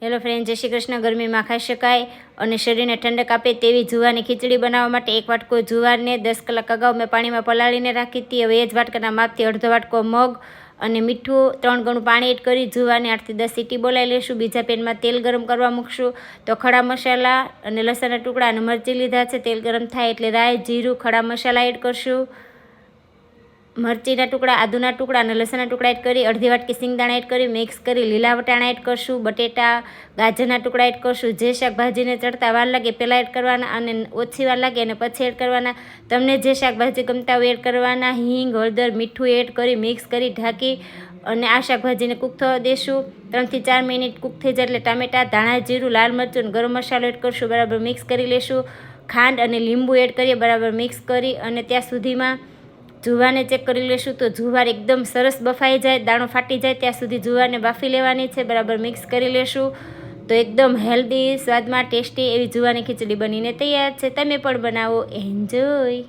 Hello friend, જય શ્રી કૃષ્ણ. ગરમીમાં ખાઈ શકાય અને શરીરને ઠંડક આપે તેવી જુવારની ખીચડી બનાવવા માટે એક વાટકો જુવારને 10 કલાક અગાઉ મેં પાણીમાં પલાળીને રાખી હતી. હવે એ જ વાટકાના માપથી અડધો વાટકો મગ અને મીઠું 3 ગણું પાણી એડ કરી જુવારને 8 થી 10 સીટી બોલાવી લેશું. બીજા પેનમાં તેલ ગરમ કરવા મૂકશું. તો ખડા મસાલા અને લસણના ટુકડા અને મરચી લીધા છે. તેલ ગરમ થાય એટલે રાઈ, જીરું, ખડા મસાલા એડ કરશું. મરચીના ટુકડા, આદુના ટુકડા અને લસણના ટુકડા એડ કરી અડધી વાટકી સિંગદાણા એડ કરી મિક્સ કરી લીલા વટાણા એડ કરશું. બટેટા, ગાજરના ટુકડા એડ કરશું. જે શાકભાજીને ચડતા વાર લાગે પહેલાં એડ કરવાના અને ઓછી વાર લાગે અને પછી એડ કરવાના. તમને જે શાકભાજી ગમતા હોય એડ કરવાના. હિંગ, હળદર, મીઠું એડ કરી મિક્સ કરી ઢાંકી અને આ શાકભાજીને કૂક થવા દેશું. 3 થી 4 મિનિટ કૂક થઈ જાય એટલે ટામેટાં, ધાણા, જીરું, લાલ મરચું અને ગરમ મસાલો એડ કરશું. બરાબર મિક્સ કરી લેશું. ખાંડ અને લીંબુ એડ કરીએ. બરાબર મિક્સ કરી અને ત્યાં સુધીમાં જુવારને ચેક કરી લેશું. તો જુવાર એકદમ સરસ બફાઈ જાય, દાણો ફાટી જાય ત્યાં સુધી જુવારને બાફી લેવાની છે. બરાબર મિક્સ કરી લેશું. તો એકદમ હેલ્ધી, સ્વાદમાં ટેસ્ટી એવી જુવારની ખીચડી બનીને તૈયાર છે. તમે પણ બનાવો. એન્જોય.